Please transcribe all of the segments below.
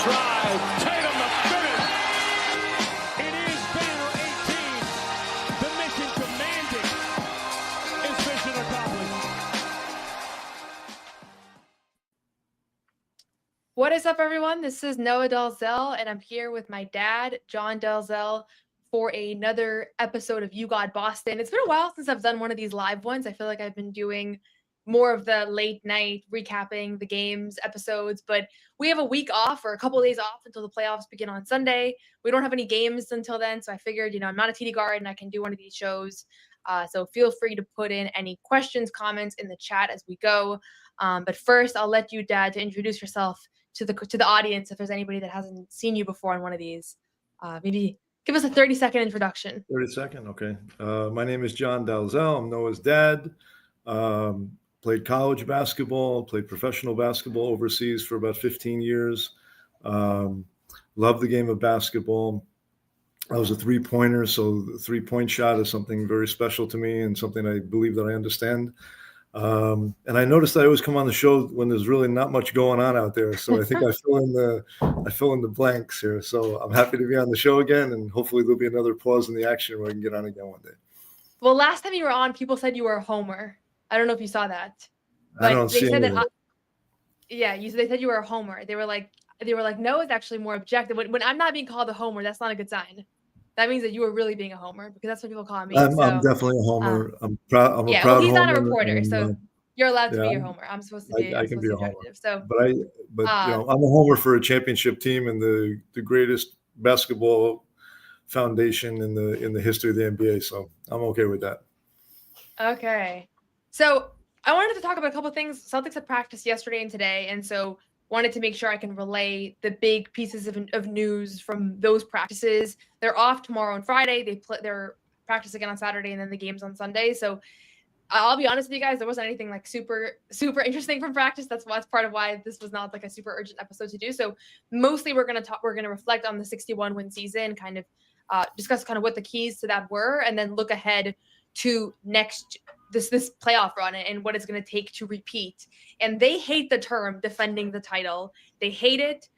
drive. Tatum the finish. It is banner 18. The mission commanded is mission accomplished. What is up, everyone? This is Noa Dalzell, and I'm here with my dad, Jon Dalzell, for another episode of You Got Boston. It's been a while since I've done one of these live ones. I feel like I've been doing more of the late night recapping the games episodes, but we have a week off or a couple of days off until the playoffs begin on Sunday. We don't have any games until then, so I figured, I'm not a TD guard and I can do one of these shows. So feel free to put in any questions, comments in the chat as we go. But first, I'll let you, Dad, to introduce yourself to the audience if there's anybody that hasn't seen you before on one of these. Maybe give us a 30-second introduction. 30-second, okay. My name is Jon Dalzell. I'm Noah's dad. Played college basketball, played professional basketball overseas for about 15 years. Love the game of basketball. I was a three-pointer, so the three-point shot is something very special to me and something I believe that I understand. And I noticed I always come on the show when there's really not much going on out there. So I think I fill in the blanks here. So I'm happy to be on the show again, and hopefully there'll be another pause in the action where I can get on again one day. Well, last time you were on, people said you were a homer. I don't know if you saw that. But I don't see said anything. they said you were a homer. They were like, no, it's actually more objective. When I'm not being called a homer, that's not a good sign. That means that you were really being a homer, because that's what people call me. I'm definitely a homer. I'm a proud homer. He's not a reporter, and, so you're allowed to be your yeah, homer. I'm supposed to be. I can be a homer. Objective. So, but I'm a homer for a championship team and the greatest basketball foundation in the history of the NBA. So I'm okay with that. Okay, so I wanted to talk about a couple of things. Celtics had practiced yesterday and today, and so wanted to make sure I can relay the big pieces of news from those practices. They're off tomorrow and Friday. They play their practice again on Saturday, and then the game's on Sunday. So I'll be honest with you guys, there wasn't anything like super interesting from practice. That's part of why this was not like a super urgent episode to do. So mostly we're gonna reflect on the 61-win season, kind of discuss kind of what the keys to that were, and then look ahead to this playoff run and what it's going to take to repeat. And they hate the term defending the title. They hate it.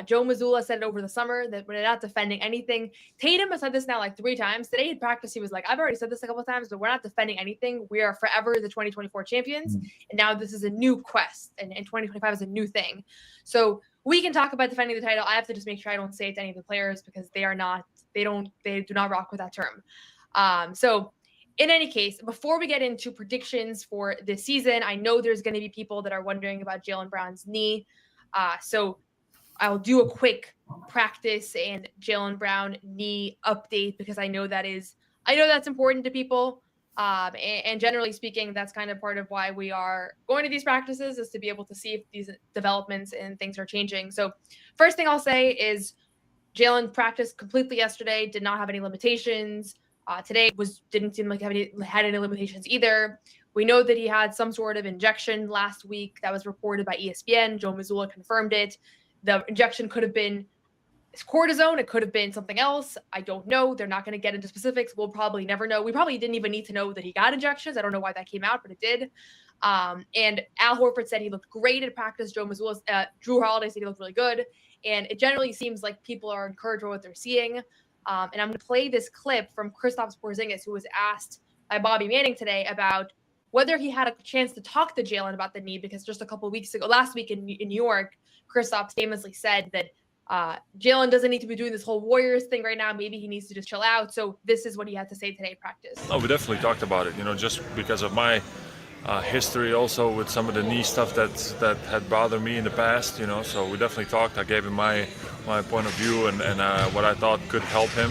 Joe Mazzulla said it over the summer that we're not defending anything. Tatum has said this now like 3 times. Today in practice, he was like, I've already said this a couple of times, but we're not defending anything. We are forever the 2024 champions. And now this is a new quest, and 2025 is a new thing. So we can talk about defending the title. I have to just make sure I don't say it to any of the players, because they do not rock with that term. So in any case, before we get into predictions for this season, I know there's going to be people that are wondering about Jaylen Brown's knee. So I'll do a quick practice and Jaylen Brown knee update, because I know that's important to people. And generally speaking, that's kind of part of why we are going to these practices, is to be able to see if these developments and things are changing. So first thing I'll say is Jaylen practiced completely yesterday, did not have any limitations. Today didn't seem like had any limitations either. We know that he had some sort of injection last week that was reported by ESPN. Joe Mazzulla confirmed it. The injection could have been cortisone. It could have been something else. I don't know. They're not going to get into specifics. We'll probably never know. We probably didn't even need to know that he got injections. I don't know why that came out, but it did. And Al Horford said he looked great at practice. Joe Mazzulla, Drew Holiday said he looked really good. And it generally seems like people are encouraged with what they're seeing. And I'm going to play this clip from Kristaps Porzingis, who was asked by Bobby Manning today about whether he had a chance to talk to Jaylen about the knee, because just a couple of weeks ago, last week in New York, Kristaps famously said that Jaylen doesn't need to be doing this whole Warriors thing right now. Maybe he needs to just chill out. So this is what he had to say today in practice. Oh, we definitely talked about it, just because of my history also with some of the knee stuff that had bothered me in the past, so we definitely talked. I gave him my point of view and what I thought could help him,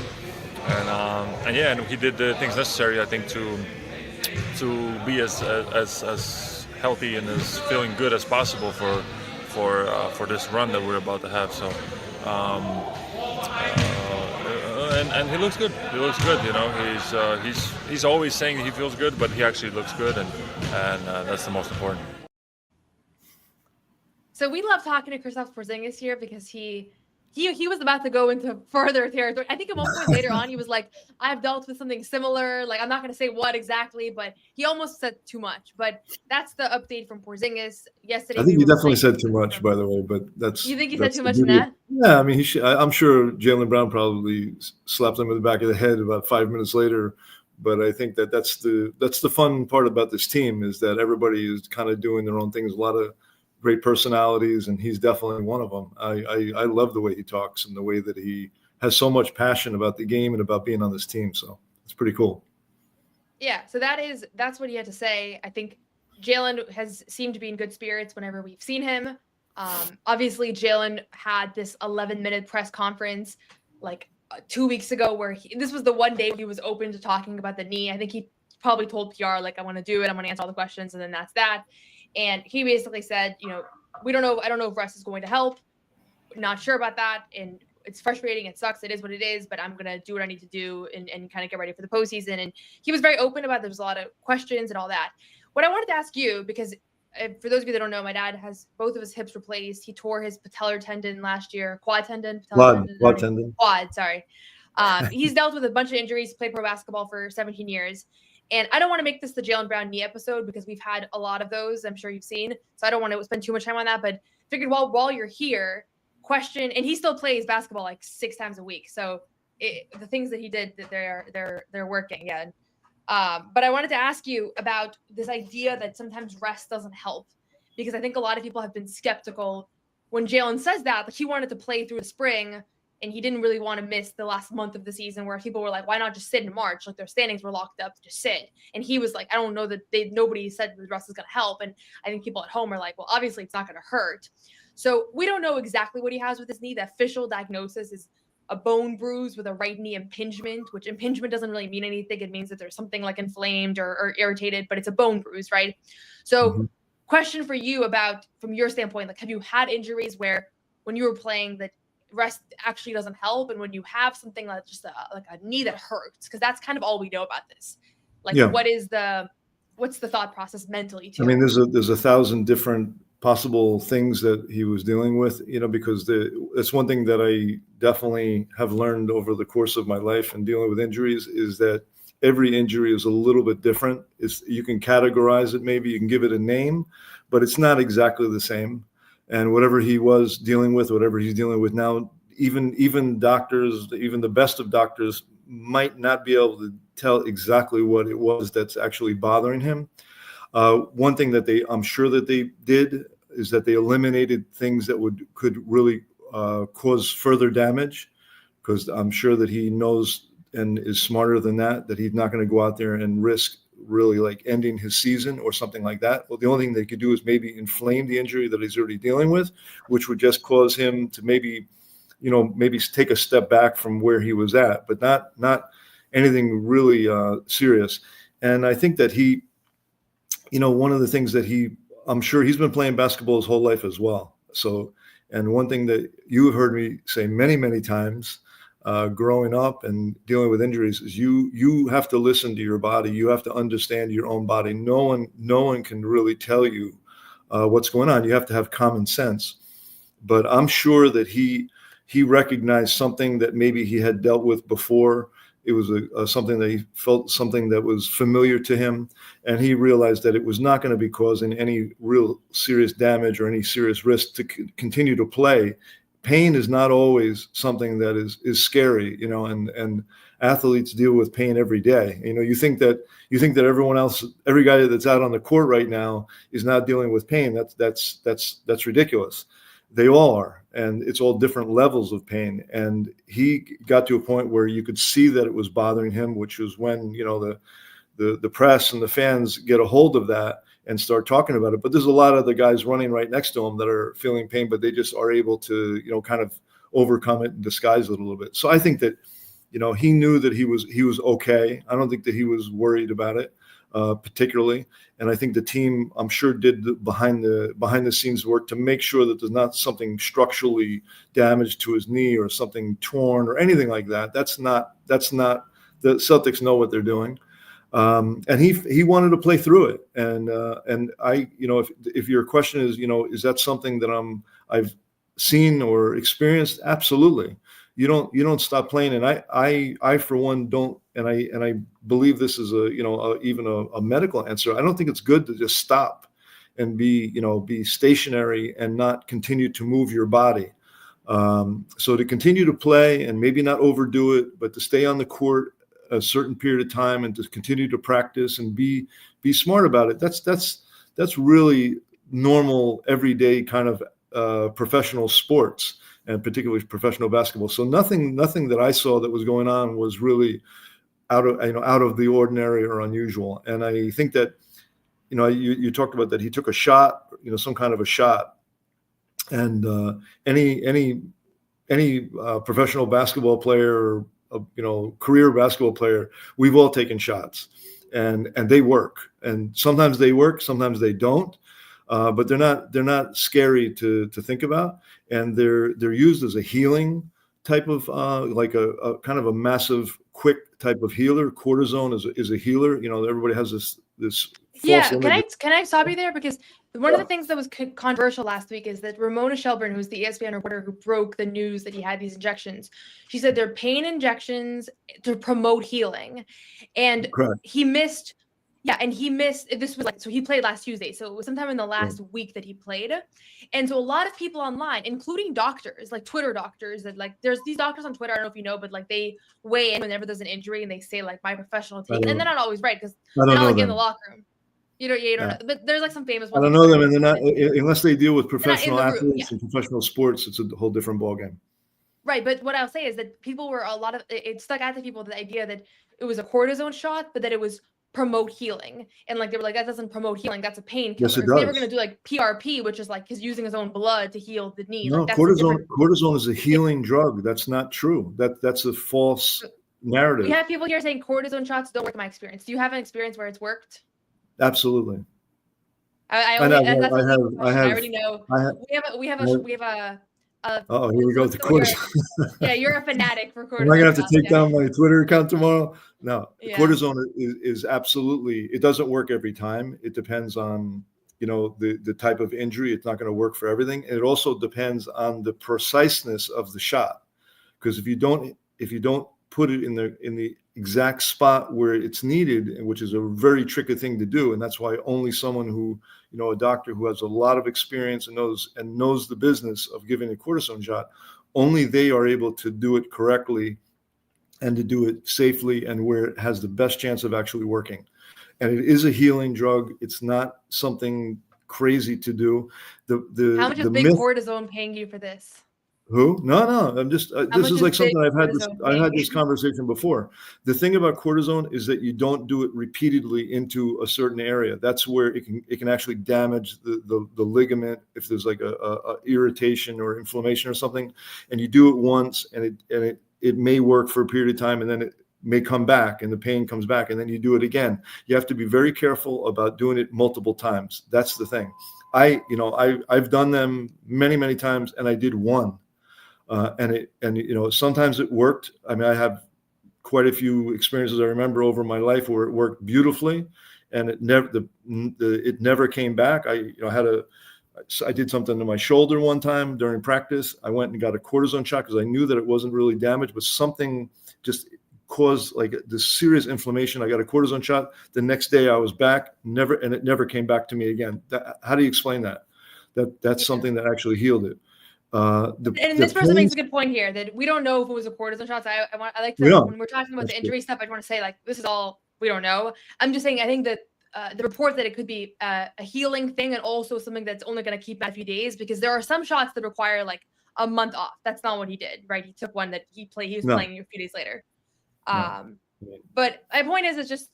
and he did the things necessary, I think, to be as healthy and as feeling good as possible for this run that we're about to have. So and he looks good. He looks good. He's always saying he feels good, but he actually looks good, and that's the most important. So we love talking to Kristaps Porzingis here, because he he was about to go into further territory. I think at one point later on, he was like, I've dealt with something similar. Like, I'm not going to say what exactly, but he almost said too much. But that's the update from Porzingis. Yesterday, I think we he were definitely playing said too much, by the way, but You think he said that's too the much in beauty that? Yeah, I mean, I'm sure Jaylen Brown probably slapped him in the back of the head about 5 minutes later. But I think that's the fun part about this team is that everybody is kind of doing their own things. A lot of great personalities, and he's definitely one of them. I love the way he talks and the way that he has so much passion about the game and about being on this team. So it's pretty cool. Yeah, so that's what he had to say. I think Jaylen has seemed to be in good spirits whenever we've seen him. Obviously, Jaylen had this 11-minute press conference like 2 weeks ago where this was the one day he was open to talking about the knee. I think he probably told PR, like, I want to do it. I'm going to answer all the questions. And then that's that. And he basically said, we don't know. I don't know if rest is going to help. Not sure about that. And it's frustrating. It sucks. It is what it is, but I'm going to do what I need to do and kind of get ready for the postseason. And he was very open about, there was a lot of questions and all that. What I wanted to ask you, because for those of you that don't know, my dad has both of his hips replaced. He tore his patellar tendon last year, quad tendon. Quad, sorry. He's dealt with a bunch of injuries, played pro basketball for 17 years. And I don't want to make this the Jaylen Brown knee episode because we've had a lot of those, I'm sure you've seen. So I don't want to spend too much time on that, but figured while you're here, and he still plays basketball like 6 times a week. So the things that he did, that they're working. Yeah. But I wanted to ask you about this idea that sometimes rest doesn't help, because I think a lot of people have been skeptical when Jaylen says that, like he wanted to play through the spring and he didn't really want to miss the last month of the season where people were like, why not just sit in March? Like their standings were locked up, just sit. And he was like, I don't know that nobody said the rest is going to help. And I think people at home are like, well, obviously it's not going to hurt. So we don't know exactly what he has with his knee. The official diagnosis is a bone bruise with a right knee impingement, which impingement doesn't really mean anything. It means that there's something like inflamed or irritated, but it's a bone bruise, right? So question for you about, from your standpoint, like, have you had injuries where when you were playing that rest actually doesn't help, and when you have something like just like a knee that hurts, because that's kind of all we know about this. Like, what's the thought process mentally too? I mean, there's 1,000 different possible things that he was dealing with, because it's one thing that I definitely have learned over the course of my life and dealing with injuries is that every injury is a little bit different. You can categorize it, maybe you can give it a name, but it's not exactly the same. And whatever he was dealing with, whatever he's dealing with now, even doctors, even the best of doctors might not be able to tell exactly what it was that's actually bothering him. One thing that I'm sure that they did is that they eliminated things that could really cause further damage, because I'm sure that he knows and is smarter than that he's not going to go out there and risk really like ending his season or something like that. Well, the only thing they could do is maybe inflame the injury that he's already dealing with, which would just cause him to maybe take a step back from where he was at, but not anything really serious. And I think that he, one of the things that I'm sure he's been playing basketball his whole life as well. So, and one thing that you have heard me say many, many times, growing up and dealing with injuries, is you have to listen to your body. You have to understand your own body. No one can really tell you what's going on. You have to have common sense. But I'm sure that he recognized something that maybe he had dealt with before. It was something that he felt, something that was familiar to him, and he realized that it was not going to be causing any real serious damage or any serious risk to continue to play. Pain is not always something that is scary, and athletes deal with pain every day. You think that everyone else, every guy that's out on the court right now is not dealing with pain. That's ridiculous. They all are, and it's all different levels of pain. And he got to a point where you could see that it was bothering him, which was when, the press and the fans get a hold of that and start talking about it. But there's a lot of the guys running right next to him that are feeling pain, but they just are able to, kind of overcome it and disguise it a little bit. So I think that, he knew that he was okay. I don't think that he was worried about it. Particularly, and I think the team, I'm sure, did the behind the scenes work to make sure that there's not something structurally damaged to his knee or something torn or anything like that. That's not the Celtics know what they're doing, and he wanted to play through it. And I, if your question is, is that something that I've seen or experienced? Absolutely. You don't stop playing. And I for one don't, and I believe this is even a medical answer. I don't think it's good to just stop and be stationary and not continue to move your body. So to continue to play and maybe not overdo it, but to stay on the court a certain period of time and to continue to practice and be smart about it. That's really normal, everyday kind of professional sports, and particularly professional basketball. So nothing that I saw that was going on was really out of the ordinary or unusual. And I think that, you talked about that he took a shot, some kind of a shot, and any professional basketball player or career basketball player, we've all taken shots, and they work, and sometimes they work, sometimes they don't, but they're not scary to think about, and they're used as a healing type of like a kind of a massive quick type of healer. Cortisone is a healer. Everybody has this false image. Can I stop you there? Because one of the things that was controversial last week is that Ramona Shelburne, who's the ESPN reporter who broke the news that he had these injections, she said they're pain injections to promote healing. And Correct. he missed. Yeah, and he missed. This was so he played last Tuesday, so it was sometime in the last week that he played. And so a lot of people online, including doctors, like Twitter doctors, that there's these doctors on Twitter, I don't know if you know, but they weigh in whenever there's an injury and they say my professional take, and they're not always right because they're not in the locker room. You don't know, but there's some famous ones. I don't know them, and they're not unless they deal with professional athletes and professional sports. It's a whole different ballgame. Right, but what I'll say is that people were it stuck out to people the idea that it was a cortisone shot, but that it was promote healing, and they were like, that doesn't promote healing, that's a painkiller. Yes, it They were does. going to do PRP, which is he's using his own blood to heal the knee. No, that's cortisone is a healing drug. That's not true. That's a false narrative. We have people here saying cortisone shots don't work in my experience. Do you have an experience where it's worked? Absolutely. I already know. We have a oh, here we go with the cortisone. Yeah, you're a fanatic for cortisone. Am I gonna have to take down my Twitter account tomorrow? No, yeah. Cortisone is absolutely. It doesn't work every time. It depends on the type of injury. It's not going to work for everything. And it also depends on the preciseness of the shot, because if you don't put it in the exact spot where it's needed, which is a very tricky thing to do, and that's why only someone who a doctor who has a lot of experience and knows the business of giving a cortisone shot, only they are able to do it correctly and to do it safely and where it has the best chance of actually working. And it is a healing drug. It's not something crazy to do. How much is big cortisone paying you for this? Who? No. I'm just. This is something I've had. I had this conversation before. The thing about cortisone is that you don't do it repeatedly into a certain area. That's where it can actually damage the ligament if there's a irritation or inflammation or something. And you do it once, and it may work for a period of time, and then it may come back, and the pain comes back, and then you do it again. You have to be very careful about doing it multiple times. That's the thing. I've done them many times, and I did one. And sometimes it worked. I mean, I have quite a few experiences I remember over my life where it worked beautifully, and it never came back. I did something to my shoulder one time during practice. I went and got a cortisone shot because I knew that it wasn't really damaged, but something just caused this serious inflammation. I got a cortisone shot. The next day I was back, and it never came back to me again. How do you explain that? That's something that actually healed it. This person makes a good point here that we don't know if it was a cortisone shot. So I like to, when we're talking about the injury stuff, I want to say this is all we don't know. I'm just saying I think that the report that it could be a healing thing and also something that's only going to keep a few days, because there are some shots that require a month off. That's not what he did, right? He took one that he was playing a few days later. But my point is, it's just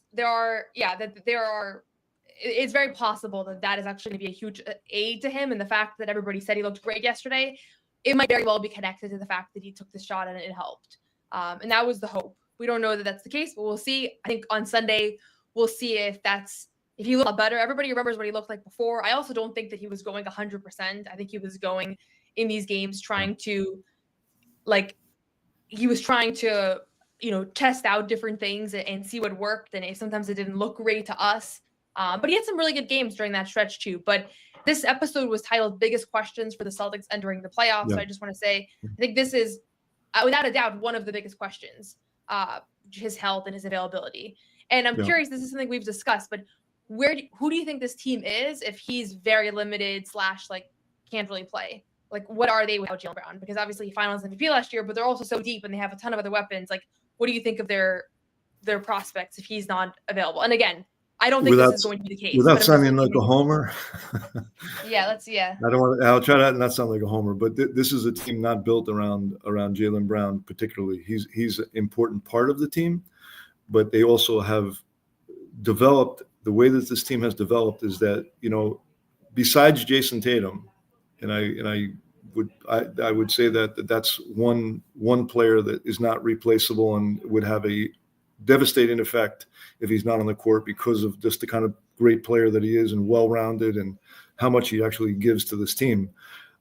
it's very possible that is actually going to be a huge aid to him. And the fact that everybody said he looked great yesterday, it might very well be connected to the fact that he took the shot and it helped. And that was the hope. We don't know that that's the case, but we'll see. I think on Sunday, we'll see if he looked a lot better. Everybody remembers what he looked like before. I also don't think that he was going 100%. I think he was going in these games trying to test out different things and see what worked. And sometimes it didn't look great to us. But he had some really good games during that stretch too. But this episode was titled "Biggest Questions for the Celtics Entering the Playoffs." Yeah. So I just want to say, I think this is without a doubt one of the biggest questions. His health and his availability. And I'm curious, this is something we've discussed, but who do you think this team is if he's very limited / like can't really play? Like, what are they without Jaylen Brown? Because obviously he finals MVP last year, but they're also so deep and they have a ton of other weapons. Like, what do you think of their prospects if he's not available? And again, I don't think this is going to be the case. Without sounding like a homer. Yeah. I'll try to not sound like a homer, but this is a team not built around Jaylen Brown particularly. He's an important part of the team, but they also have developed, the way that this team has developed is that, besides Jason Tatum, and I would say that's one player that is not replaceable and would have a devastating effect if he's not on the court because of just the kind of great player that he is and well-rounded and how much he actually gives to this team.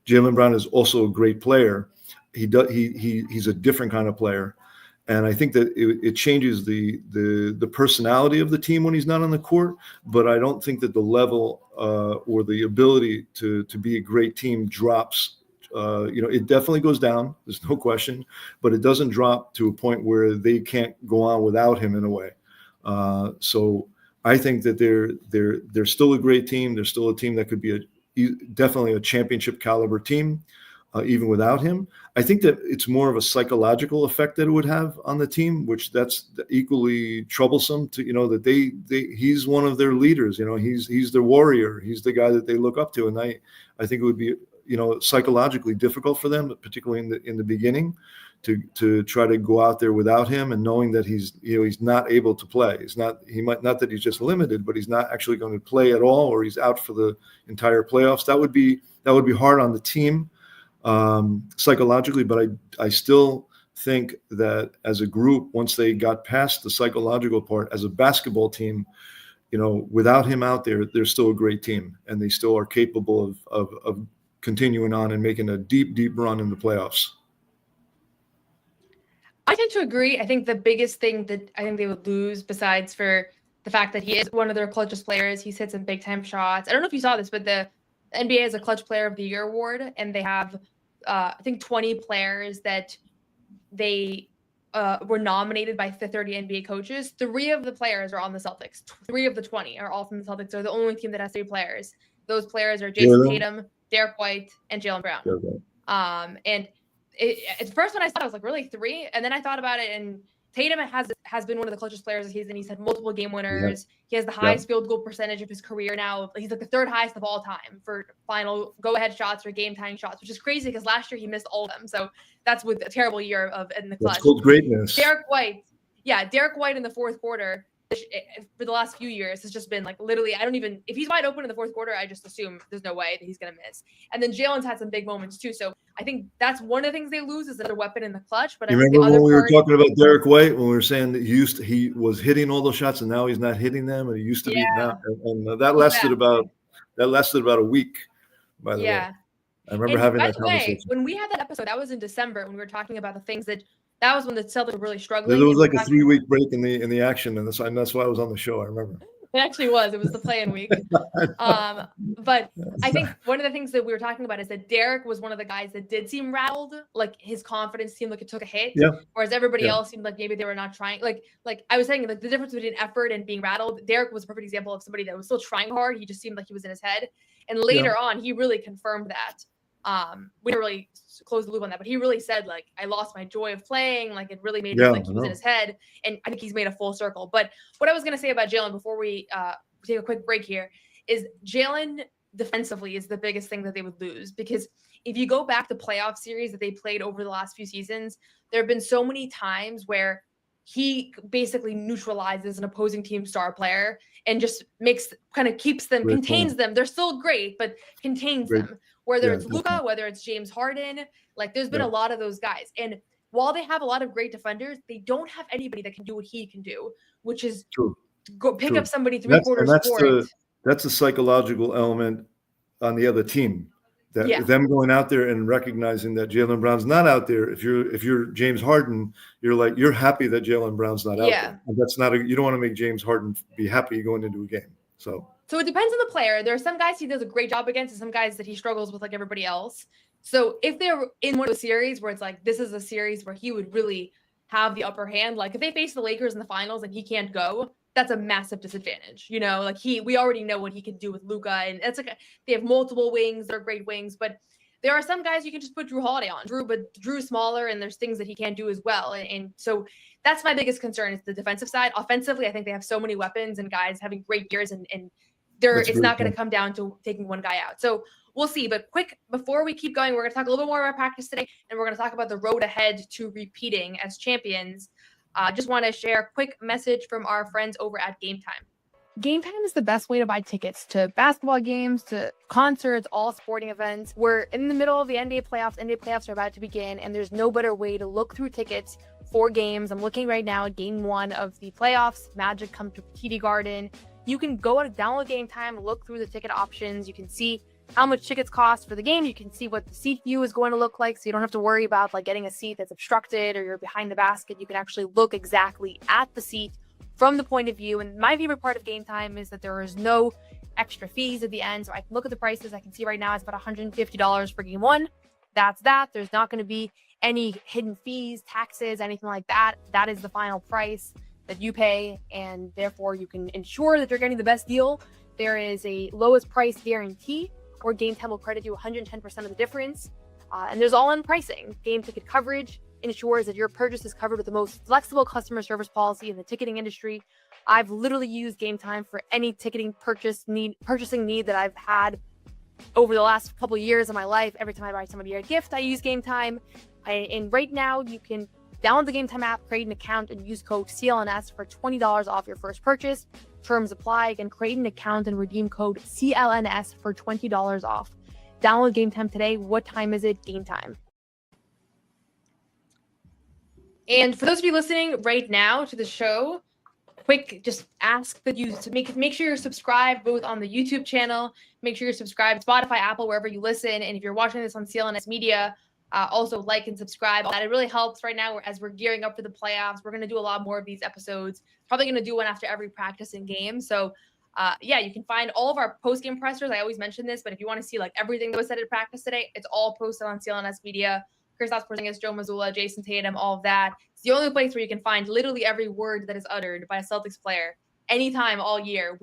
Jaylen Brown is also a great player. He's a different kind of player. And I think that it changes the personality of the team when he's not on the court, but I don't think that the level or the ability to be a great team drops. It definitely goes down. There's no question, but it doesn't drop to a point where they can't go on without him in a way. So I think that they're still a great team. They're still a team that could be definitely a championship caliber team. Even without him, I think that it's more of a psychological effect that it would have on the team, which that's equally troublesome to, that he's one of their leaders, he's their warrior. He's the guy that they look up to. And I think it would be, psychologically difficult for them, particularly in the beginning, to try to go out there without him and knowing that he's not able to play. Not that he's just limited, but he's not actually going to play at all, or he's out for the entire playoffs. That would be hard on the team. Psychologically, but I still think that as a group, once they got past the psychological part, as a basketball team, without him out there, they're still a great team, and they still are capable of continuing on and making a deep run in the playoffs. I tend to agree. I think the biggest thing that I think they would lose, besides for the fact that he is one of their clutchest players, he's hit some big time shots. I don't know if you saw this, but the NBA has a Clutch Player of the Year award, and they have I think 20 players that they were nominated by the 30 NBA coaches. 3 of the players are on the Celtics. 3 of the 20 are all from the Celtics. They're the only team that has 3 players. Those players are Jason Tatum, Derek White, and Jaylen Brown. And at first when I saw it, I was like, really 3? And then I thought about it, and Tatum has been one of the clutchest players this season. He's had multiple game winners. He has the highest field goal percentage of his career now. He's like the 3rd highest of all time for final go-ahead shots or game-tying shots, which is crazy because last year he missed all of them. So that's with a terrible year in the clutch. That's called greatness. Derek White in the 4th quarter for the last few years has just been like literally, if he's wide open in the 4th quarter, I just assume there's no way that he's going to miss. And then Jaylen's had some big moments too. So I think that's one of the things they lose is another weapon in the clutch. But you remember when we were talking about Derek White, when we were saying that he was hitting all those shots and now he's not hitting them, and he used to be now, and that lasted about a week. By the way, I remember having that conversation. When we had that episode, that was in December when we were talking about the things that was when the Celtics were really struggling. There was like a 3-week break in the action, and that's why I was on the show. I remember. It actually was. It was the play-in week. But I think one of the things that we were talking about is that Derek was one of the guys that did seem rattled. Like his confidence seemed like it took a hit. Yeah. Whereas everybody else seemed like maybe they were not trying. Like I was saying, like the difference between effort and being rattled. Derek was a perfect example of somebody that was still trying hard. He just seemed like he was in his head. And later on, he really confirmed that. We didn't really close the loop on that, but he really said, like, I lost my joy of playing. Like, it really made him like he was in his head. And I think he's made a full circle. But what I was going to say about Jaylen before we take a quick break here is Jaylen defensively is the biggest thing that they would lose, because if you go back to playoff series that they played over the last few seasons, there have been so many times where he basically neutralizes an opposing team star player and just keeps them, contains them. They're still great, but contains them. Whether it's Luka, whether it's James Harden, like there's been a lot of those guys. And while they have a lot of great defenders, they don't have anybody that can do what he can do, which is go pick up somebody 3 quarters court. That's a psychological element on the other team. That them going out there and recognizing that Jaylen Brown's not out there. If you're James Harden, you're happy that Jaylen Brown's not out there. And that's not you don't want to make James Harden be happy going into a game. So So it depends on the player. There are some guys he does a great job against and some guys that he struggles with like everybody else. So if they're in one of the series where it's like, this is a series where he would really have the upper hand, like if they face the Lakers in the finals and he can't go, that's a massive disadvantage. You know, like we already know what he can do with Luka, and it's like they have multiple wings. They're great wings, but there are some guys you can just put Drew Holiday on. But Drew's smaller, and there's things that he can't do as well. And so that's my biggest concern is the defensive side. Offensively, I think they have so many weapons and guys having great years, and it's not going to come down to taking one guy out. So we'll see. But quick, before we keep going, we're going to talk a little bit more about practice today, and we're going to talk about the road ahead to repeating as champions. Just want to share a quick message from our friends over at Game Time. Game Time is the best way to buy tickets to basketball games, to concerts, all sporting events. We're in the middle of the NBA playoffs. NBA playoffs are about to begin, and there's no better way to look through tickets for games. I'm looking right now at game 1 of the playoffs. Magic come to TD Garden. You can go and download Game Time, look through the ticket options. You can see how much tickets cost for the game. You can see what the seat view is going to look like, so you don't have to worry about like getting a seat that's obstructed or you're behind the basket. You can actually look exactly at the seat from the point of view. And my favorite part of Game Time is that there is no extra fees at the end. So I can look at the prices. I can see right now it's about $150 for game 1. That's that. There's not going to be any hidden fees, taxes, anything like that. That is the final price that you pay, and therefore you can ensure that you're getting the best deal. There is a lowest price guarantee, or Game Time will credit you 110% of the difference. And there's all-in pricing. Game ticket coverage ensures that your purchase is covered with the most flexible customer service policy in the ticketing industry. I've literally used Game Time for any ticketing purchasing need that I've had over the last couple of years of my life. Every time I buy somebody a gift, I use Game Time. And right now, you can download the Game Time app, create an account, and use code CLNS for $20 off your first purchase. Terms apply. Again, create an account and redeem code CLNS for $20 off. Download Game Time today. What time is it? Game Time. And for those of you listening right now to the show, quick, just ask that you to make sure you're subscribed both on the YouTube channel, make sure you're subscribed Spotify, Apple, wherever you listen. And if you're watching this on CLNS Media, also like and subscribe. That it really helps right now as we're gearing up for the playoffs. We're going to do a lot more of these episodes. Probably going to do one after every practice and game. So yeah, you can find all of our post-game pressers. I always mention this, but if you want to see like everything that was said at practice today, it's all posted on CLNS Media. Kristaps Porzingis, Joe Mazzulla, Jason Tatum, all of that. It's the only place where you can find literally every word that is uttered by a Celtics player anytime all year.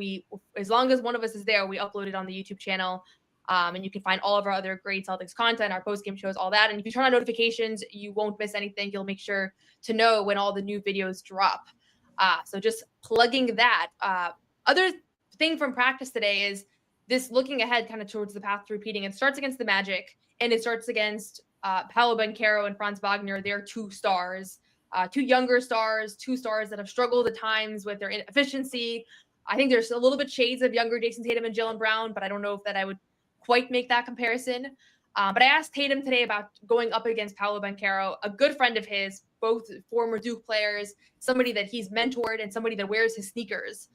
As long as one of us is there, we upload it on the YouTube channel. And you can find all of our other great Celtics content, our post-game shows, all that. And if you turn on notifications, you won't miss anything. You'll make sure to know when all the new videos drop. So just plugging that. Other thing from practice today is this looking ahead kind of towards the path to repeating. It starts against the Magic, and it starts against Paolo Banchero and Franz Wagner. They're two stars, two younger stars, two stars that have struggled at times with their inefficiency. I think there's a little bit shades of younger Jason Tatum and Jaylen Brown, but I don't know if that I would quite make that comparison. But I asked Tatum today about going up against Paolo Banchero, a good friend of his, both former Duke players, somebody that he's mentored and somebody that wears his sneakers.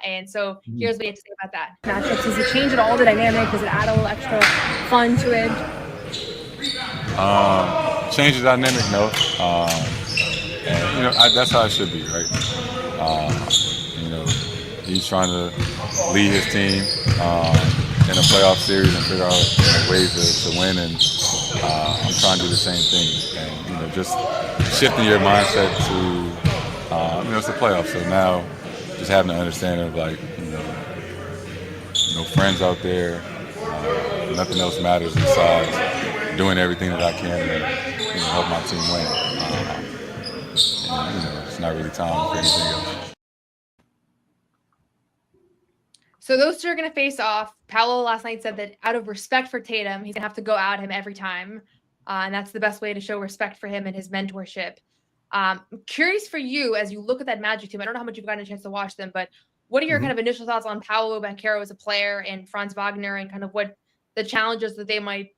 And so here's what he had to say about that. Matchups, does it change at all the dynamic? Does it add a little extra fun to it? Change the dynamic, no. And, that's how it should be, right? He's trying to lead his team in a playoff series and figure out ways to win, and I'm trying to do the same thing. And just shifting your mindset to it's the playoffs. So now, just having an understanding of friends out there, nothing else matters besides doing everything that I can to help my team win. It's not really time for anything else. So those two are going to face off. Paolo last night said that out of respect for Tatum, he's going to have to go at him every time. And that's the best way to show respect for him and his mentorship. I'm curious for you, as you look at that Magic team, I don't know how much you've gotten a chance to watch them, but what are your kind of initial thoughts on Paolo Banchero as a player and Franz Wagner, and kind of what the challenges that they might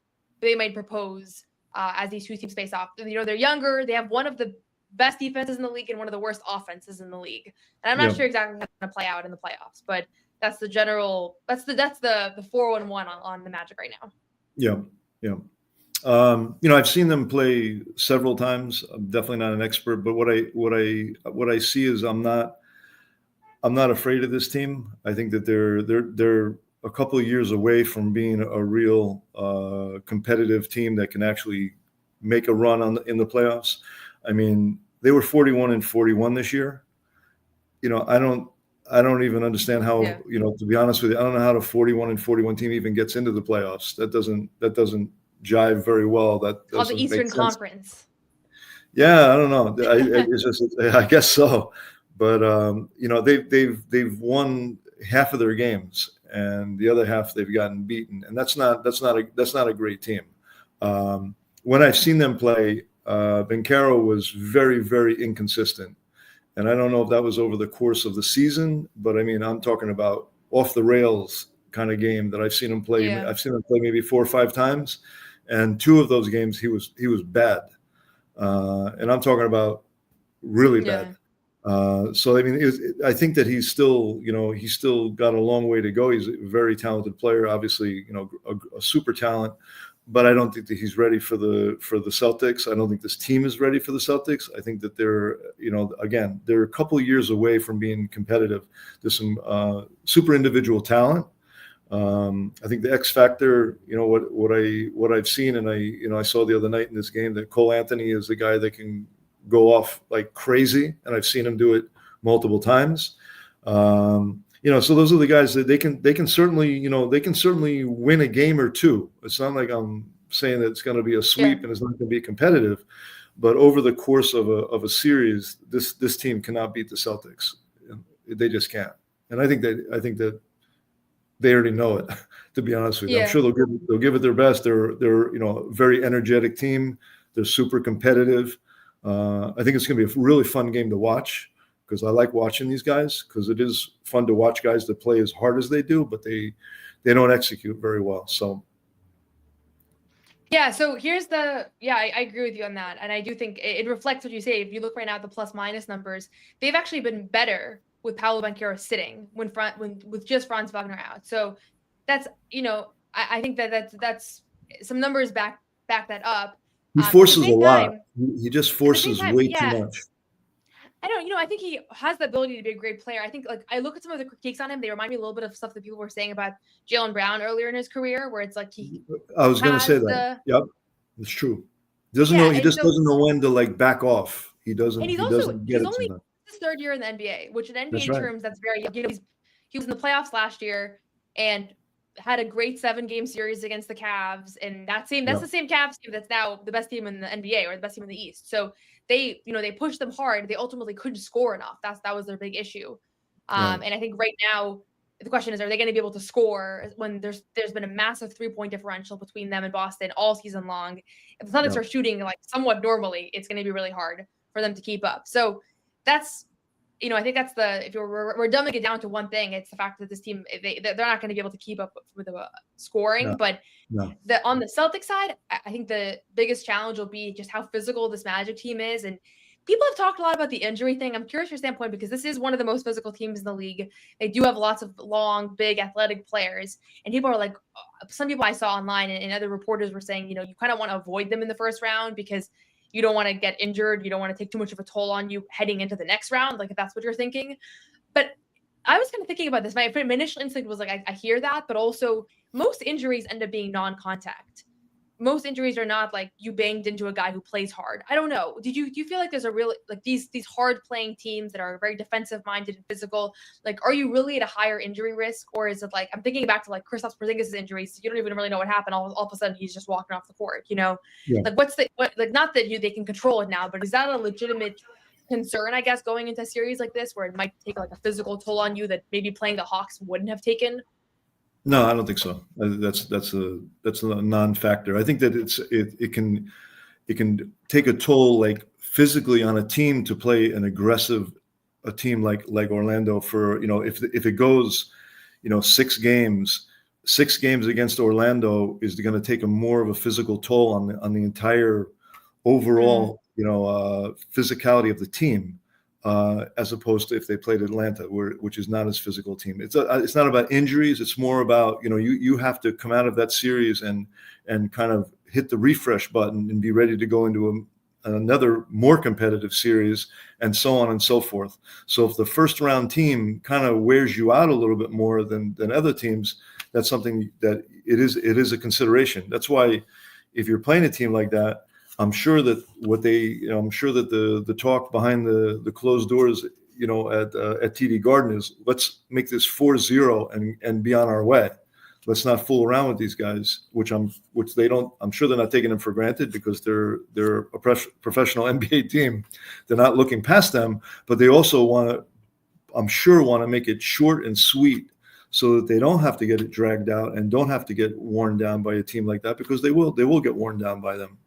propose as these two teams face off? They're younger. They have one of the best defenses in the league and one of the worst offenses in the league. And I'm not sure exactly how it's going to play out in the playoffs, but that's the general. That's the 4-1-1 on the Magic right now. Yeah. I've seen them play several times. I'm definitely not an expert, but what I see is I'm not afraid of this team. I think that they're a couple of years away from being a real competitive team that can actually make a run in the playoffs. I mean, they were 41-41 this year. I don't even understand how, to be honest with you, I don't know how the 41-41 team even gets into the playoffs. That doesn't jive very well. That Called the doesn't Eastern make sense. Conference. Yeah, I don't know. It's just, I guess so. But they've won half of their games, and the other half they've gotten beaten, and that's not a great team. When I've seen them play, Banchero was very, very inconsistent, and I don't know if that was over the course of the season, but I mean, I'm talking about off the rails kind of game that I've seen him play. Yeah. I've seen him play maybe 4 or 5 times, and 2 of those games he was bad, and I'm talking about really bad. So I mean, I think that he's still got a long way to go. He's a very talented player, obviously, a super talent, but I don't think that he's ready for the Celtics. I don't think this team is ready for the Celtics. I think that they're a couple of years away from being competitive. There's some super individual talent. I think the X factor, what I've seen, and I saw the other night in this game that Cole Anthony is the guy that can go off like crazy, and I've seen him do it multiple times. So those are the guys that they can certainly win a game or two. It's not like I'm saying that it's going to be a sweep and it's not going to be competitive, but over the course of a series, this team cannot beat the Celtics. They just can't. And I think that they already know it. To be honest with you, I'm sure they'll give it their best. They're a very energetic team. They're super competitive. I think it's going to be a really fun game to watch because I like watching these guys because it is fun to watch guys that play as hard as they do, but they don't execute very well. So. Yeah. So here's I agree with you on that. And I do think it reflects what you say. If you look right now at the plus minus numbers, they've actually been better with Paolo Banchero sitting when with just Franz Wagner out. So that's, I think that's some numbers back that up. He forces a lot. He just forces way too much. I think he has the ability to be a great player. I think, I look at some of the critiques on him. They remind me a little bit of stuff that people were saying about Jaylen Brown earlier in his career, where it's like I was going to say that. Yep, it's true. He doesn't know when to back off. He doesn't. And he's only his 3rd year in the NBA, which in NBA terms, that's very. He was in the playoffs last year and had a great 7-game series against the Cavs, and that's the same Cavs team that's now the best team in the NBA or the best team in the East. So they pushed them hard. They ultimately couldn't score enough. That was their big issue. And I think right now the question is, are they going to be able to score when there's been a massive 3-point differential between them and Boston all season long? If the Celtics are shooting somewhat normally, it's going to be really hard for them to keep up. So that's. I think that's if we're dumbing it down to one thing, it's the fact that this team, they're not going to be able to keep up with the scoring. But on the Celtics side, I think the biggest challenge will be just how physical this Magic team is. And people have talked a lot about the injury thing. I'm curious your standpoint because this is one of the most physical teams in the league. They do have lots of long, big, athletic players. And people are some people I saw online and other reporters were saying, you kind of want to avoid them in the first round because you don't want to get injured. You don't want to take too much of a toll on you heading into the next round, if that's what you're thinking. But I was kind of thinking about this. My initial instinct was I hear that, but also most injuries end up being non-contact. Most injuries are not you banged into a guy who plays hard. I don't know. Do you feel like there's a real these hard playing teams that are very defensive minded and physical? Are you really at a higher injury risk, or is it I'm thinking back to Kristaps Porzingis' injuries? So you don't even really know what happened. All of a sudden he's just walking off the court. Not that they can control it now, but is that a legitimate concern? I guess going into a series like this where it might take a physical toll on you that maybe playing the Hawks wouldn't have taken. No, I don't think so. That's a non-factor. I think that it can take a toll physically on a team to play a team like Orlando for if it goes 6 games against Orlando is going to take more of a physical toll on the entire overall physicality of the team. As opposed to if they played Atlanta, which is not as physical team. It's not about injuries. It's more about you have to come out of that series and kind of hit the refresh button and be ready to go into another more competitive series, and so on and so forth. So if the first round team kind of wears you out a little bit more than other teams, that's something that it is a consideration. That's why if you're playing a team like that, I'm sure that I'm sure that the talk behind the closed doors, at TD Garden is, let's make this 4-0 and be on our way. Let's not fool around with these guys, which I'm sure they're not taking them for granted because they're a professional NBA team. They're not looking past them, but they also want to make it short and sweet so that they don't have to get it dragged out and don't have to get worn down by a team like that, because they will get worn down by them.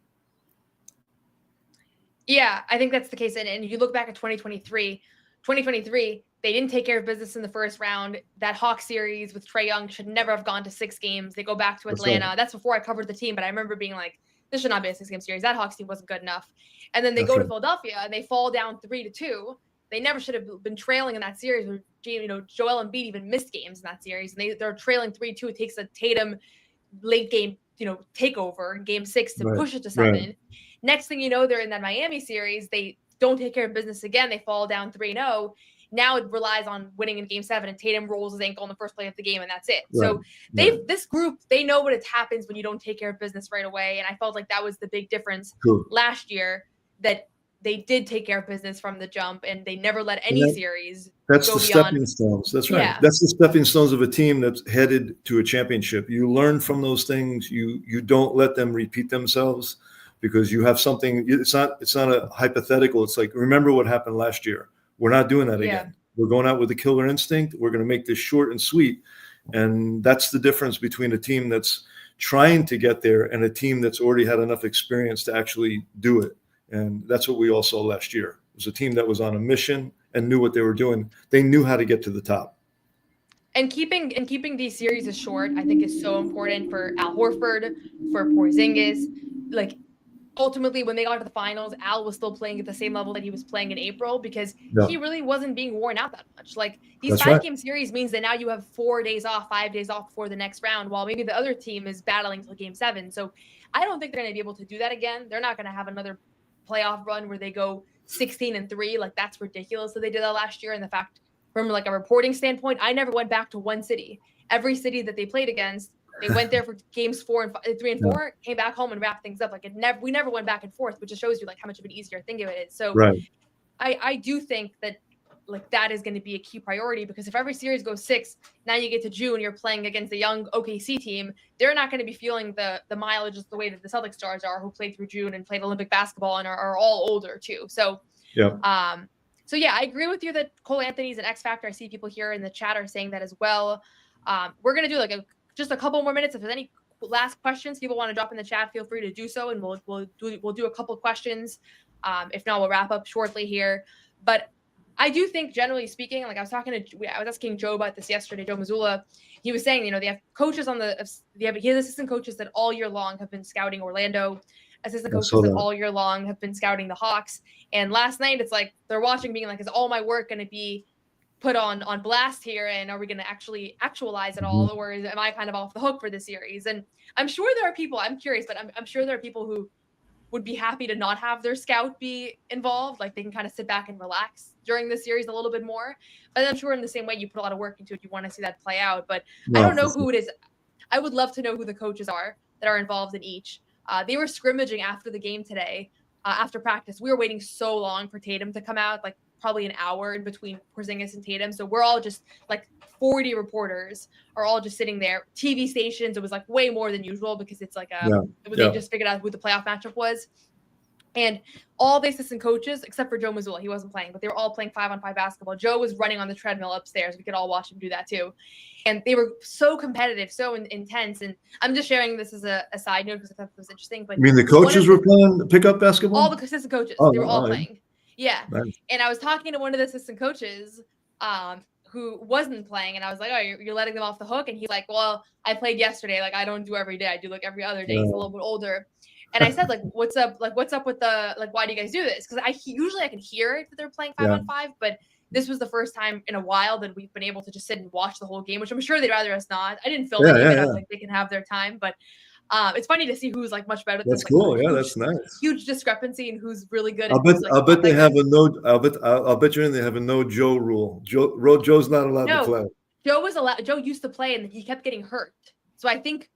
Yeah, I think that's the case. And you look back at 2023, they didn't take care of business in the first round. That Hawks series with Trae Young should never have gone to 6 games. They go back to Atlanta. That's before I covered the team, but I remember being like, this should not be a 6-game series. That Hawks team wasn't good enough. And then they go to Philadelphia and they fall down 3-2. They never should have been trailing in that series. Joel Embiid even missed games in that series, and they're trailing 3-2. It takes a Tatum late game, takeover in Game 6 to push it to 7. Right. Next thing you know, they're in that Miami series. They don't take care of business again. They fall down 3-0. Now it relies on winning in Game 7, and Tatum rolls his ankle in the first play of the game, and that's it. Right. So this group, they know what happens when you don't take care of business right away. And I felt like that was the big difference last year, that they did take care of business from the jump, and they never let any series That's go the beyond. stepping stones. That's right. Yeah. That's the stepping stones of a team that's headed to a championship. You learn from those things. You don't let them repeat themselves, because you have something. It's not a hypothetical. It's like, remember what happened last year. We're not doing that again. We're going out with a killer instinct. We're going to make this short and sweet. And that's the difference between a team that's trying to get there and a team that's already had enough experience to actually do it. And that's what we all saw last year. It was a team that was on a mission and knew what they were doing. They knew how to get to the top. And keeping these series as short, I think, is so important for Al Horford, for Porzingis. Like, ultimately, when they got to the finals, Al was still playing at the same level that he was playing in April, because he really wasn't being worn out that much. Like, these 5-game series means that now you have 4 days off, 5 days off before the next round, while maybe the other team is battling until Game 7. So I don't think they're going to be able to do that again. They're not going to have another playoff run where they go 16-3. Like, that's ridiculous that they did that last year. And the fact, from like a reporting standpoint, I never went back to one city. Every city that they played against, they went there for games 3 and 4, came back home and wrapped things up. Like, we never went back and forth, which just shows you like how much of an easier thing it is. So I do think that like that is going to be a key priority, because if every series goes 6, now you get to June, you're playing against the young OKC team. They're not going to be feeling the mileage the way that the Celtics stars are, who played through June and played Olympic basketball and are all older too. So I agree with you that Cole Anthony's an X factor. I see people here in the chat are saying that as well. We're going to do like just a couple more minutes. If there's any last questions people want to drop in the chat, feel free to do so, and we'll do a couple of questions. If not, we'll wrap up shortly here. But I do think, generally speaking, like I was asking Joe about this yesterday, Joe Mazzulla. He was saying, they have coaches he has assistant coaches that all year long have been scouting Orlando, assistant coaches that all year long have been scouting the Hawks. And last night, it's like they're watching, being like, is all my work going to be put on blast here, and are we going to actually actualize it all, or am I kind of off the hook for this series? And I'm sure there are people, I'm curious, but I'm sure there are people who would be happy to not have their scout be involved. Like, they can kind of sit back and relax during the series a little bit more. But I'm sure in the same way you put a lot of work into it, you want to see that play out. But I don't know who it is. I would love to know who the coaches are that are involved in each. They were scrimmaging after the game today, after practice. We were waiting so long for Tatum to come out, like probably an hour in between Porzingis and Tatum. So we're all just like 40 reporters are all just sitting there. TV stations, it was like way more than usual, because it's like they just figured out who the playoff matchup was. And all the assistant coaches, except for Joe Mazzulla, he wasn't playing, but they were all playing 5-on-5 basketball. Joe was running on the treadmill upstairs. We could all watch him do that too. And they were so competitive, so intense. And I'm just sharing this as a side note because I thought it was interesting. But you mean the coaches were playing pickup basketball? All the assistant coaches, they were all playing. Yeah. Nice. And I was talking to one of the assistant coaches who wasn't playing, and I was like, oh, you're letting them off the hook? And he's like, well, I played yesterday. Like, I don't do every day. I do like every other day. He's a little bit older. And I said, like, what's up? Like, what's up with the, like, why do you guys do this? Because usually I can hear it that they're playing 5-on-5, but this was the first time in a while that we've been able to just sit and watch the whole game, which I'm sure they'd rather us not. I didn't film any of it. I was like, they can have their time. But It's funny to see who's like much better. That's There's, cool. like, Yeah, huge, that's nice. huge discrepancy in who's really good. I'll And bet. who's, like, I'll bet not they that have good. a no. I'll bet you in they have a no Joe rule. Joe's not allowed to No, play. Joe used to play and he kept getting hurt. So I think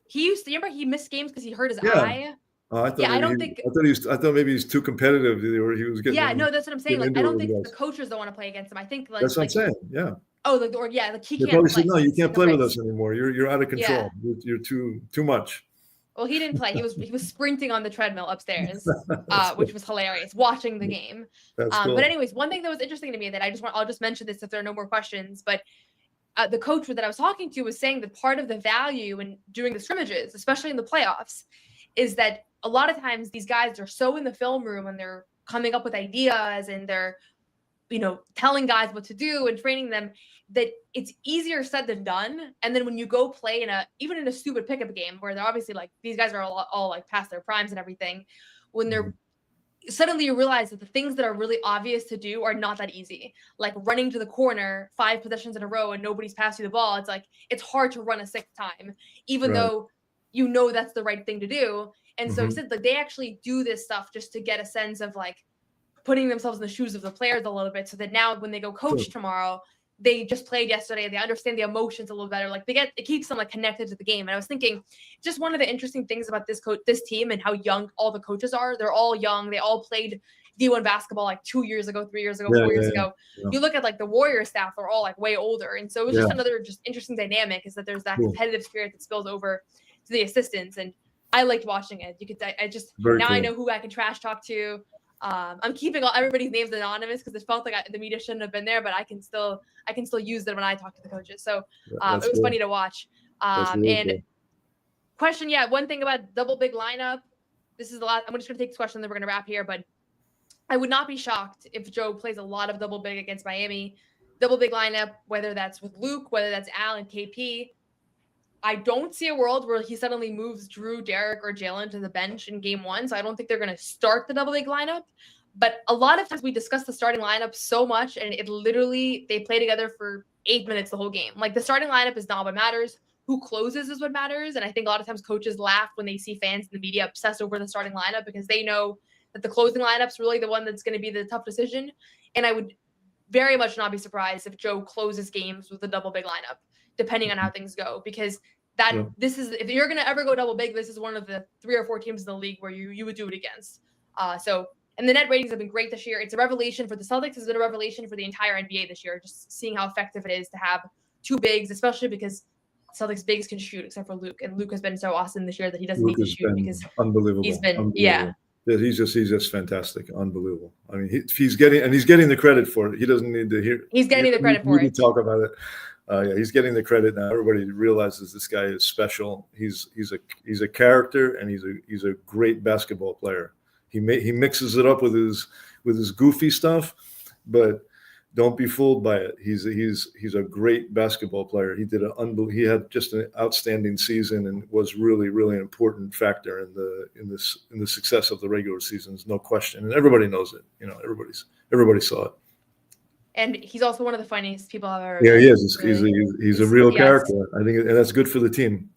he used to. Remember he missed games because he hurt his Yeah. eye. I thought Yeah, I maybe don't he- think. I thought maybe he's too competitive, or he was getting. Yeah, no, that's what I'm saying. getting Like, I into don't it think with the us. coaches don't want to play against him. I think like That's what I'm saying. Yeah. oh, like or yeah, like he They can't probably play. said, no, you It's can't the play with risk. us anymore. You're out of control. You're too much. Well, he didn't play. He was sprinting on the treadmill upstairs, which was hilarious. Watching the game. That's cool. But anyways, one thing that was interesting to me that I'll just mention this if there are no more questions. But the coach that I was talking to was saying that part of the value in doing the scrimmages, especially in the playoffs, is that a lot of times these guys are so in the film room and they're coming up with ideas and they're, telling guys what to do and training them, that it's easier said than done. And then when you go play even in a stupid pickup game where they're obviously like, these guys are all like past their primes and everything, when they're suddenly you realize that the things that are really obvious to do are not that easy. Like running to the corner 5 possessions in a row and nobody's passed you the ball. It's like, it's hard to run a 6th time, even Right. though that's the right thing to do. And so he said like they actually do this stuff just to get a sense of like putting themselves in the shoes of the players a little bit, so that now when they go coach tomorrow, they just played yesterday. They understand the emotions a little better. Like it keeps them like connected to the game. And I was thinking, just one of the interesting things about this team and how young all the coaches are. They're all young. They all played D1 basketball like 2 years ago, 3 years ago, 4 years ago. Yeah. You look at like the Warrior staff; they're all like way older. And so it was just another just interesting dynamic is that there's that competitive spirit that spills over to the assistants. And I liked watching it. I know who I can trash talk to. I'm keeping everybody's names anonymous because it felt like the media shouldn't have been there, but I can still use them when I talk to the coaches. So it was funny to watch. Question, one thing about double big lineup. This is the last. I'm just going to take this question, then we're going to wrap here. But I would not be shocked if Joe plays a lot of double big against Miami. Double big lineup, whether that's with Luke, whether that's Al and KP. I don't see a world where he suddenly moves Drew, Derek, or Jaylen to the bench in game 1. So I don't think they're going to start the double big lineup. But a lot of times we discuss the starting lineup so much, and they play together for 8 minutes the whole game. Like the starting lineup is not what matters. Who closes is what matters. And I think a lot of times coaches laugh when they see fans in the media obsess over the starting lineup because they know that the closing lineup's really the one that's going to be the tough decision. And I would very much not be surprised if Joe closes games with a double big lineup, depending on how things go, because this is, if you're going to ever go double big, this is one of the 3 or 4 teams in the league where you would do it against. And the net ratings have been great this year. It's a revelation for the Celtics. It's been a revelation for the entire NBA this year, just seeing how effective it is to have 2 bigs, especially because Celtics bigs can shoot except for Luke. And Luke has been so awesome this year that he doesn't need to shoot because unbelievable. He's been, unbelievable. He's just fantastic, unbelievable. I mean, he's getting the credit for it. He doesn't need to hear. He's getting the credit for it. Talk about it. He's getting the credit now. Everybody realizes this guy is special. He's a character, and he's a great basketball player. He mixes it up with his goofy stuff, but don't be fooled by it. He's a great basketball player. He had just an outstanding season and was really, really an important factor in the success of the regular seasons, no question. And everybody knows it. Everybody saw it. And he's also one of the funniest people I've ever. Yeah, he is. He's a real character. I think, and that's good for the team.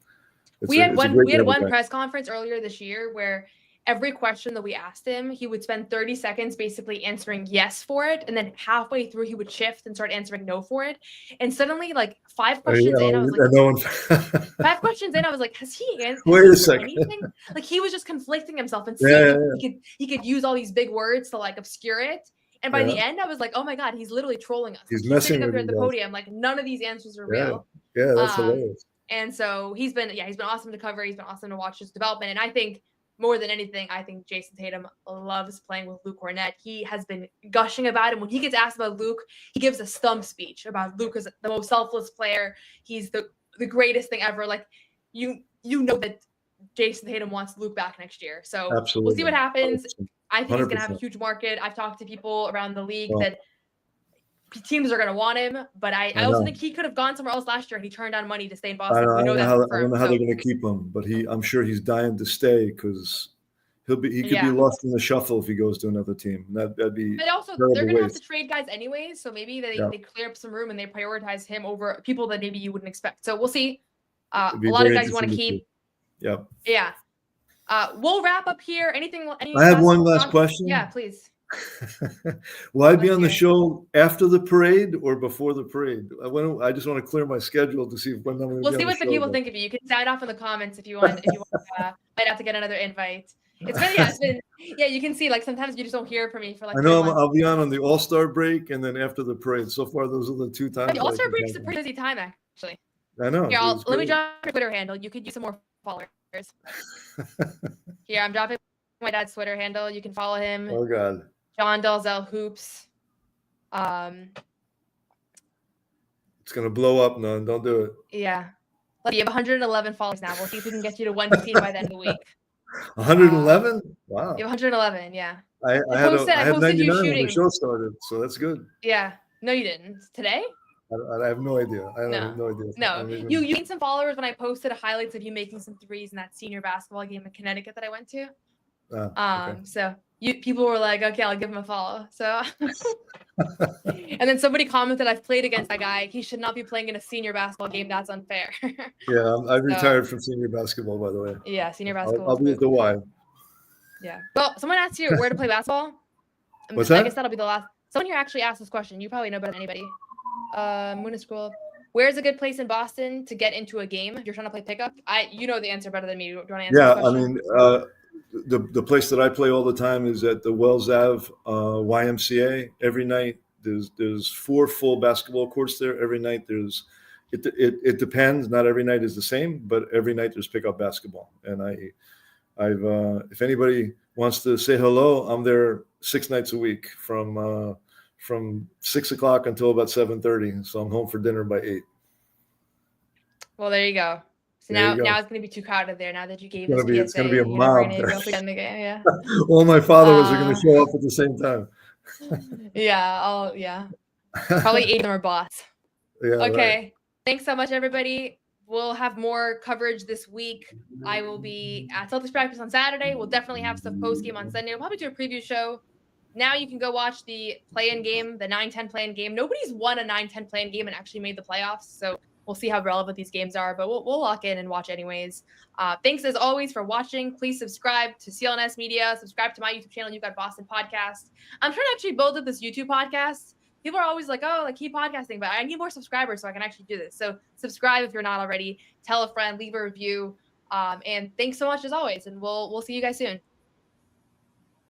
We had one press conference earlier this year where every question that we asked him, he would spend 30 seconds basically answering yes for it. And then halfway through, he would shift and start answering no for it. And suddenly, like 5 questions in, I was like, 5 questions in, I was like, has he answered anything? Like he was just conflicting himself and seeing he could use all these big words to like obscure it. And by the end, I was like, oh my God, he's literally trolling us. He's messing up with here at the podium. Like none of these answers are real. Yeah, that's hilarious. And so he's been awesome to cover. He's been awesome to watch his development. And I think more than anything, I think Jason Tatum loves playing with Luke Cornett. He has been gushing about him. When he gets asked about Luke, he gives a stump speech about Luke as the most selfless player. He's the greatest thing ever. Like you know that Jason Tatum wants Luke back next year. So We'll see what happens. 100%. I think he's going to have a huge market. I've talked to people around the league that teams are going to want him, but I also think he could have gone somewhere else last year and he turned down money to stay in Boston. I don't know how they're going to keep him, but I'm sure he's dying to stay because he could be lost in the shuffle if he goes to another team. That'd be. But also, they're going to have to trade guys anyways, so maybe they clear up some room and they prioritize him over people that maybe you wouldn't expect. So we'll see. A lot of guys you want to keep. Yep. Yeah. We'll wrap up here. Any I have one last question. Yeah, please. Will I be Let's on the hear it. show after the parade or before the parade? I just want to clear my schedule to see when I'm going to We'll be see on what the show, people but- think of you. You can sound off in the comments if you want. Might have to get another invite. It's been you can see like sometimes you just don't hear from me for like I 3 know months. I'll be on the All-Star break and then after the parade. So far, those are the 2 times. The All-Star break is a pretty busy time actually. I know. Here, it was let me great. drop your Twitter handle. You could use some more followers. Here, I'm dropping my dad's Twitter handle. You can follow him. Oh God. Jon Dalzell Hoops. It's going to blow up, none. Don't do it. Yeah. Look, you have 111 followers now. We'll see if we can get you to 115 by the end of the week. 111? Wow. You have 111, yeah. I had I posted 99 you when shooting. the show started, so that's good. Yeah. No, you didn't. Today? I have no idea. I No. have no idea. No. You gained some followers when I posted highlights of you making some threes in that senior basketball game in Connecticut that I went to. Okay. So people were like, okay, I'll give him a follow. So and then somebody commented, I've played against that guy. He should not be playing in a senior basketball game. That's unfair. Yeah, I retired from senior basketball, by the way. Yeah, senior basketball. I'll be at the Y. Yeah. Well, someone asked you where to play basketball. What's I that? guess that'll be the last. Someone here actually asked this question. You probably know better than anybody. I'm gonna scroll up. Where's a good place in Boston to get into a game if you're trying to play pickup? You know the answer better than me. Do you want to answer Yeah, the I question? mean, the place that I play all the time is at the Wells Ave YMCA. Every night there's 4 full basketball courts there. Every night it depends. Not every night is the same, but every night there's pickup basketball. And I've if anybody wants to say hello, I'm there 6 nights a week from 6 o'clock until about 7:30. So I'm home for dinner by 8. Well, there you go. So There you go. now it's gonna be too crowded there. Now that you gave It's us gonna be- it's gonna be a you're never mob gonna be there. able to get in the game. Yeah. All my followers are going to show up at the same time. Yeah. Probably 8 of them are bots. Yeah. Okay. Right. Thanks so much, everybody. We'll have more coverage this week. I will be at Celtics practice on Saturday. We'll definitely have stuff post game on Sunday. We'll probably do a preview show. Now you can go watch the play-in game, the 9-10 play-in game. Nobody's won a 9-10 play-in game and actually made the playoffs, so we'll see how relevant these games are. But we'll lock in and watch anyways. Thanks as always for watching. Please subscribe to CLNS Media. Subscribe to my YouTube channel, You Got Boston Podcast. I'm trying to actually build up this YouTube podcast. People are always like, oh, like keep podcasting, but I need more subscribers so I can actually do this. So subscribe if you're not already. Tell a friend, leave a review. And thanks so much as always. And we'll see you guys soon.